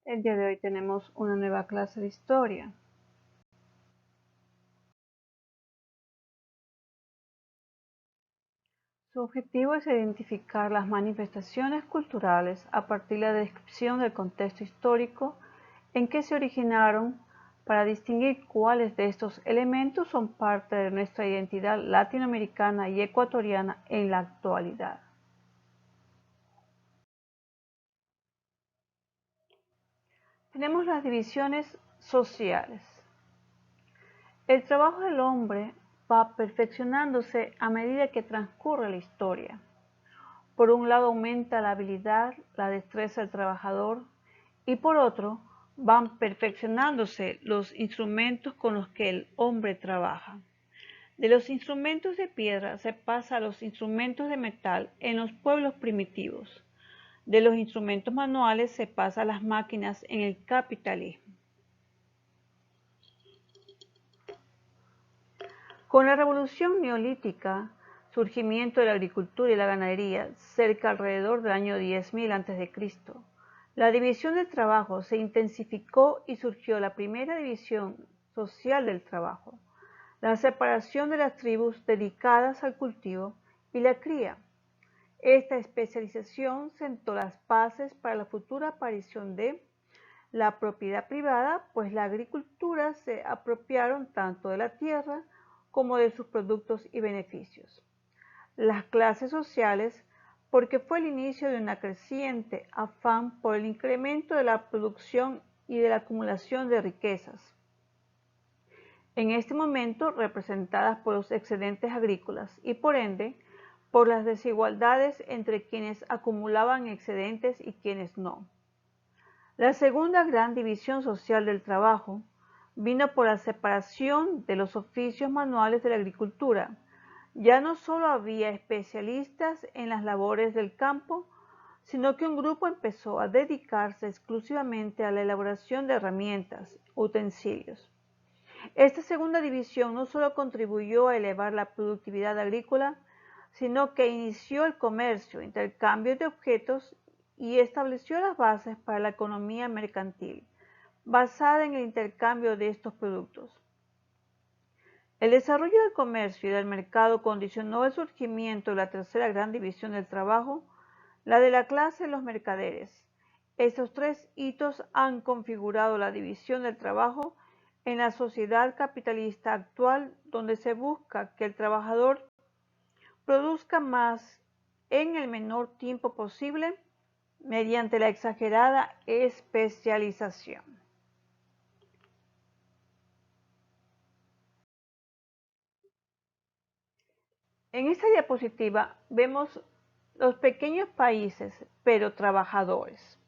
El día de hoy tenemos una nueva clase de historia. Su objetivo es identificar las manifestaciones culturales a partir de la descripción del contexto histórico en que se originaron para distinguir cuáles de estos elementos son parte de nuestra identidad latinoamericana y ecuatoriana en la actualidad. Tenemos las divisiones sociales. El trabajo del hombre va perfeccionándose a medida que transcurre la historia. Por un lado aumenta la habilidad, la destreza del trabajador y por otro van perfeccionándose los instrumentos con los que el hombre trabaja. De los instrumentos de piedra se pasa a los instrumentos de metal en los pueblos primitivos. De los instrumentos manuales se pasa a las máquinas en el capitalismo. Con la revolución neolítica, surgimiento de la agricultura y la ganadería cerca alrededor del año 10.000 a.C., la división del trabajo se intensificó y surgió la primera división social del trabajo, la separación de las tribus dedicadas al cultivo y la cría. Esta especialización sentó las bases para la futura aparición de la propiedad privada, pues la agricultura se apropiaron tanto de la tierra como de sus productos y beneficios. Las clases sociales, porque fue el inicio de una creciente afán por el incremento de la producción y de la acumulación de riquezas. En este momento representadas por los excedentes agrícolas y por ende por las desigualdades entre quienes acumulaban excedentes y quienes no. La segunda gran división social del trabajo vino por la separación de los oficios manuales de la agricultura. Ya no solo había especialistas en las labores del campo, sino que un grupo empezó a dedicarse exclusivamente a la elaboración de herramientas, utensilios. Esta segunda división no solo contribuyó a elevar la productividad agrícola, sino que inició el comercio, intercambio de objetos y estableció las bases para la economía mercantil, basada en el intercambio de estos productos. El desarrollo del comercio y del mercado condicionó el surgimiento de la tercera gran división del trabajo, la de la clase de los mercaderes. Estos tres hitos han configurado la división del trabajo en la sociedad capitalista actual, donde se busca que el trabajador produzca más en el menor tiempo posible mediante la exagerada especialización. En esta diapositiva vemos los pequeños países, pero trabajadores.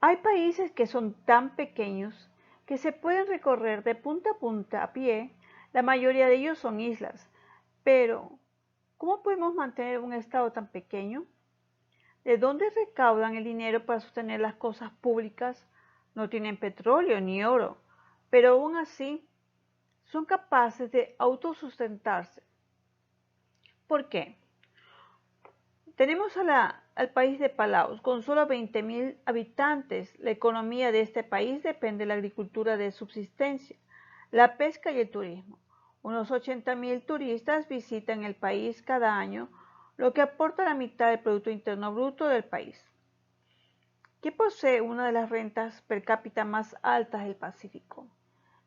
Hay países que son tan pequeños que se pueden recorrer de punta a punta a pie. La mayoría de ellos son islas. Pero, ¿cómo podemos mantener un estado tan pequeño? ¿De dónde recaudan el dinero para sostener las cosas públicas? No tienen petróleo ni oro, pero aún así son capaces de autosustentarse. ¿Por qué? Tenemos al país de Palaos, con solo 20.000 habitantes. La economía de este país depende de la agricultura de subsistencia, la pesca y el turismo. Unos 80.000 turistas visitan el país cada año, lo que aporta la mitad del Producto Interno Bruto del país, que posee una de las rentas per cápita más altas del Pacífico.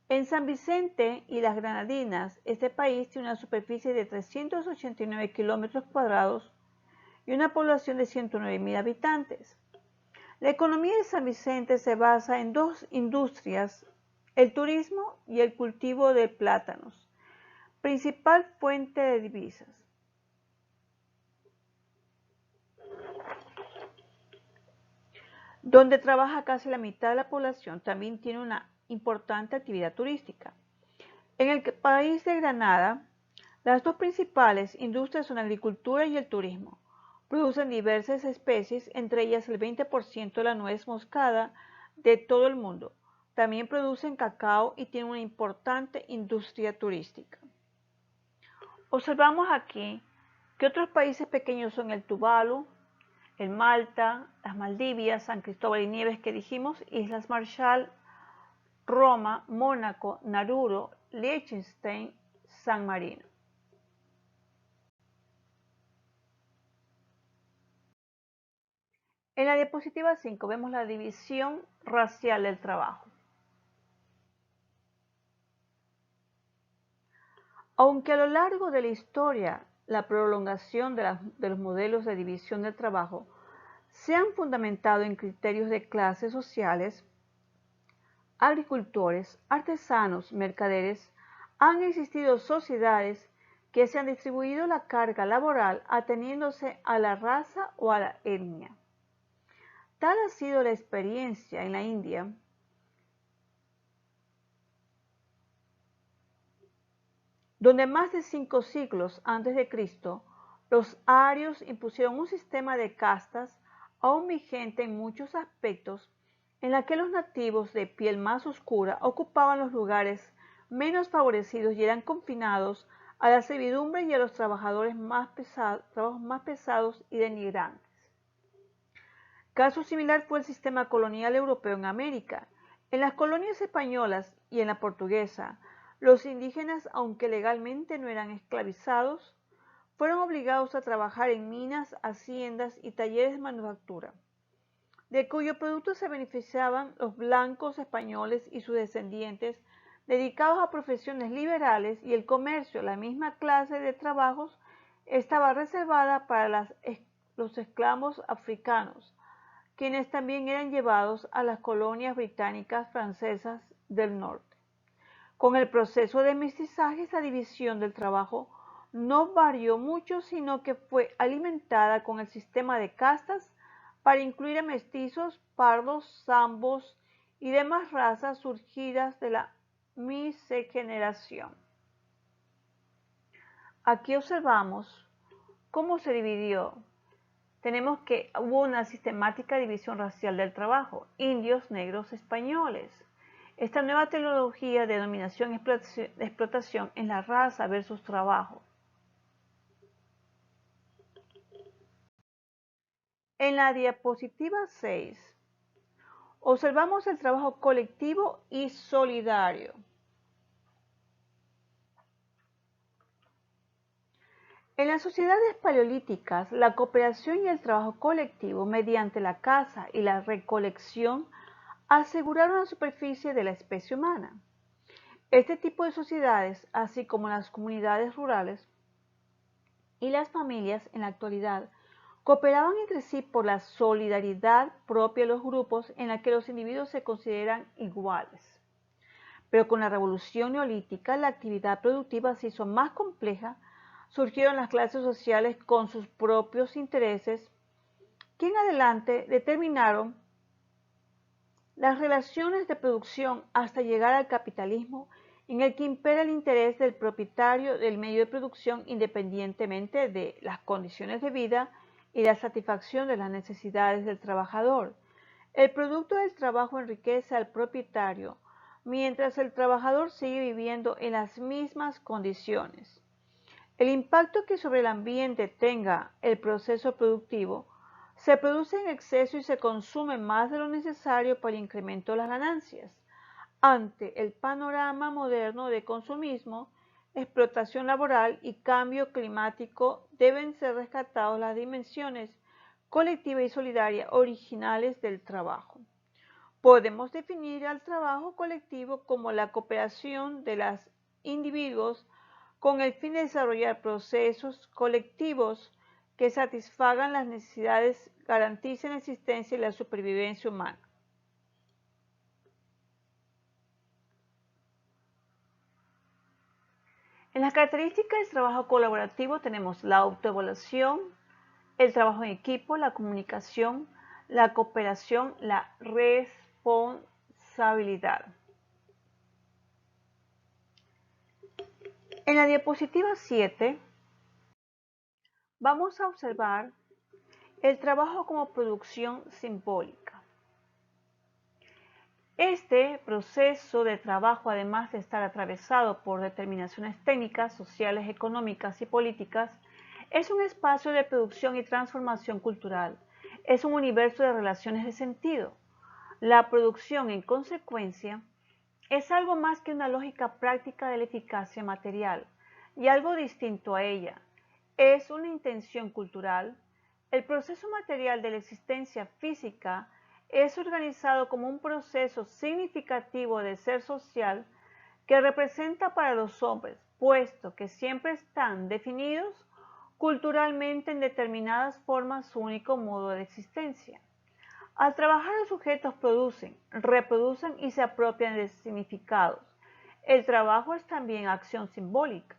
En San Vicente y las Granadinas, este país tiene una superficie de 389 kilómetros cuadrados y una población de 109.000 habitantes. La economía de San Vicente se basa en dos industrias, el turismo y el cultivo de plátanos, principal fuente de divisas. Donde trabaja casi la mitad de la población, también tiene una importante actividad turística. En el país de Granada, las dos principales industrias son la agricultura y el turismo. Producen diversas especies, entre ellas el 20% de la nuez moscada de todo el mundo. También producen cacao y tienen una importante industria turística. Observamos aquí ¿Qué otros países pequeños son el Tuvalu, el Malta, las Maldivias, San Cristóbal y Nieves que dijimos, Islas Marshall, Roma, Mónaco, Nauru, Liechtenstein, San Marino? En la diapositiva 5 vemos la división racial del trabajo. Aunque a lo largo de la historia la prolongación de los modelos de división del trabajo se han fundamentado en criterios de clases sociales, agricultores, artesanos, mercaderes, han existido sociedades que se han distribuido la carga laboral ateniéndose a la raza o a la etnia. Tal ha sido la experiencia en la India, donde más de 5 siglos antes de Cristo, los arios impusieron un sistema de castas aún vigente en muchos aspectos, en la que los nativos de piel más oscura ocupaban los lugares menos favorecidos y eran confinados a la servidumbre y a los trabajos más pesados y denigrantes. Caso similar fue el sistema colonial europeo en América. En las colonias españolas y en la portuguesa, los indígenas, aunque legalmente no eran esclavizados, fueron obligados a trabajar en minas, haciendas y talleres de manufactura, de cuyo producto se beneficiaban los blancos españoles y sus descendientes, dedicados a profesiones liberales, y el comercio, la misma clase de trabajos, estaba reservada para los esclavos africanos, quienes también eran llevados a las colonias británicas francesas del norte. Con el proceso de mestizaje, esta división del trabajo no varió mucho, sino que fue alimentada con el sistema de castas para incluir a mestizos, pardos, zambos y demás razas surgidas de la miscigenación. Aquí observamos cómo se dividió. Tenemos que hubo una sistemática división racial del trabajo: indios, negros, españoles. Esta nueva tecnología de dominación y explotación en la raza versus trabajo. En la diapositiva 6 observamos el trabajo colectivo y solidario. En las sociedades paleolíticas, la cooperación y el trabajo colectivo mediante la caza y la recolección aseguraron la superficie de la especie humana. Este tipo de sociedades, así como las comunidades rurales y las familias en la actualidad, cooperaban entre sí por la solidaridad propia de los grupos en la que los individuos se consideran iguales. Pero con la revolución neolítica, la actividad productiva se hizo más compleja, surgieron las clases sociales con sus propios intereses, que en adelante determinaron las relaciones de producción hasta llegar al capitalismo, en el que impera el interés del propietario del medio de producción independientemente de las condiciones de vida y la satisfacción de las necesidades del trabajador. El producto del trabajo enriquece al propietario, mientras el trabajador sigue viviendo en las mismas condiciones. El impacto que sobre el ambiente tenga el proceso productivo se produce en exceso y se consume más de lo necesario para el incremento de las ganancias. Ante el panorama moderno de consumismo, explotación laboral y cambio climático, deben ser rescatadas las dimensiones colectiva y solidaria originales del trabajo. Podemos definir al trabajo colectivo como la cooperación de los individuos con el fin de desarrollar procesos colectivos que satisfagan las necesidades, garanticen la existencia y la supervivencia humana. En las características del trabajo colaborativo tenemos la autoevaluación, el trabajo en equipo, la comunicación, la cooperación, la responsabilidad. En la diapositiva 7 vamos a observar el trabajo como producción simbólica. Este proceso de trabajo, además de estar atravesado por determinaciones técnicas, sociales, económicas y políticas, Es un espacio de producción y transformación cultural. Es un universo de relaciones de sentido. La producción, en consecuencia, es algo más que una lógica práctica de la eficacia material y algo distinto a ella. Es una intención cultural. El proceso material de la existencia física es organizado como un proceso significativo de ser social que representa para los hombres, puesto que siempre están definidos culturalmente en determinadas formas su único modo de existencia. Al trabajar los sujetos producen, reproducen y se apropian de significados. El trabajo es también acción simbólica.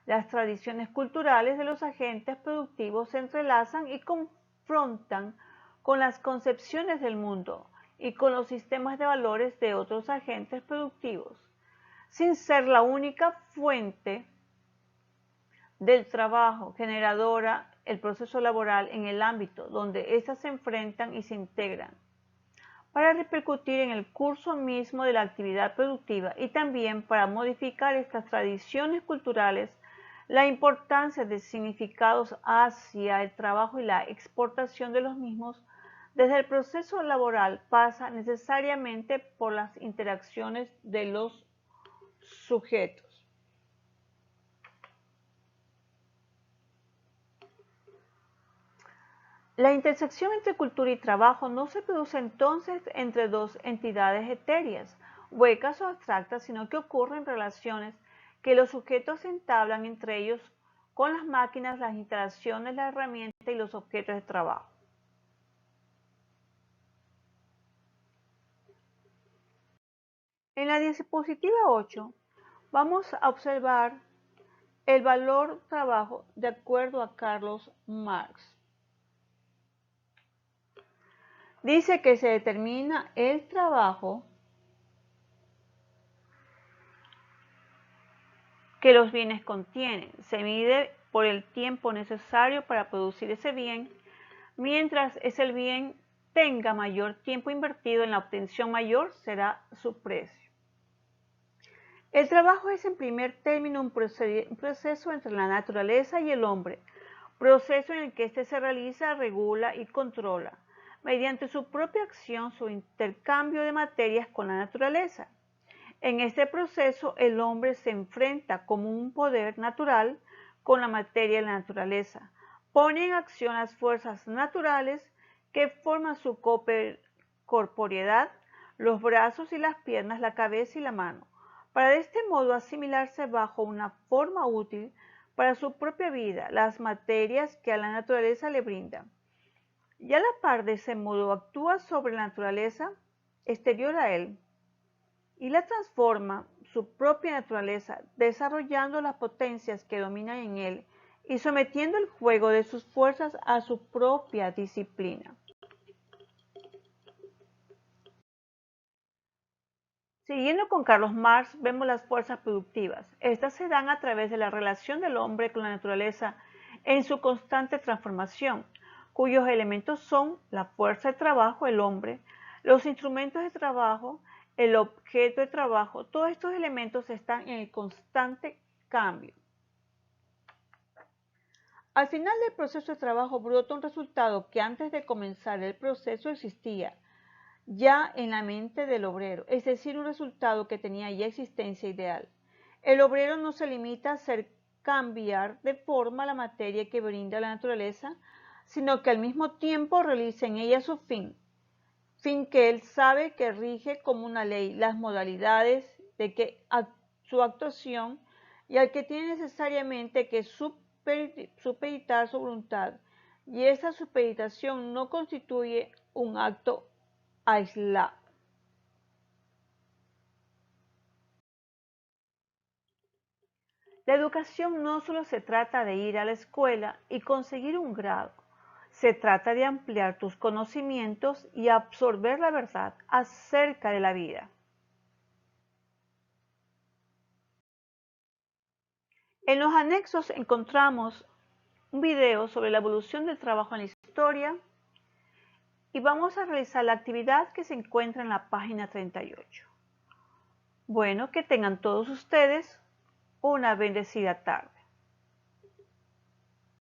Las tradiciones culturales de los agentes productivos se entrelazan y confrontan con las concepciones del mundo y con los sistemas de valores de otros agentes productivos, sin ser la única fuente del trabajo generadora el proceso laboral en el ámbito donde éstas se enfrentan y se integran, para repercutir en el curso mismo de la actividad productiva y también para modificar estas tradiciones culturales. La importancia de significados hacia el trabajo y la exportación de los mismos desde el proceso laboral pasa necesariamente por las interacciones de los sujetos. La intersección entre cultura y trabajo no se produce entonces entre dos entidades etéreas, huecas o abstractas, sino que ocurre en relaciones que los sujetos entablan entre ellos con las máquinas, las instalaciones, la herramienta y los objetos de trabajo. En la diapositiva 8 vamos a observar el valor trabajo de acuerdo a Carlos Marx. Dice que se determina el trabajo que los bienes contienen. Se mide por el tiempo necesario para producir ese bien, mientras ese bien tenga mayor tiempo invertido en la obtención, mayor será su precio. El trabajo es en primer término un proceso entre la naturaleza y el hombre, proceso en el que éste se realiza, regula y controla, mediante su propia acción, su intercambio de materias con la naturaleza. En este proceso, el hombre se enfrenta como un poder natural con la materia y la naturaleza. Pone en acción las fuerzas naturales que forman su corporeidad, los brazos y las piernas, la cabeza y la mano, para de este modo asimilarse bajo una forma útil para su propia vida, las materias que a la naturaleza le brinda. Y a la par de ese modo actúa sobre la naturaleza exterior a él y la transforma su propia naturaleza, desarrollando las potencias que dominan en él y sometiendo el juego de sus fuerzas a su propia disciplina. Siguiendo con Carlos Marx, vemos las fuerzas productivas. Estas se dan a través de la relación del hombre con la naturaleza en su constante transformación, cuyos elementos son la fuerza de trabajo, el hombre, los instrumentos de trabajo, el objeto de trabajo. Todos estos elementos están en el constante cambio. Al final del proceso de trabajo brota un resultado que antes de comenzar el proceso existía ya en la mente del obrero, es decir, un resultado que tenía ya existencia ideal. El obrero no se limita a hacer cambiar de forma la materia que brinda la naturaleza, sino que al mismo tiempo realiza en ella su fin que él sabe que rige como una ley las modalidades de su actuación y al que tiene necesariamente que supeditar su voluntad, y esa supeditación no constituye un acto aislado. La educación no solo se trata de ir a la escuela y conseguir un grado, se trata de ampliar tus conocimientos y absorber la verdad acerca de la vida. En los anexos encontramos un video sobre la evolución del trabajo en la historia y vamos a realizar la actividad que se encuentra en la página 38. Bueno, que tengan todos ustedes una bendecida tarde.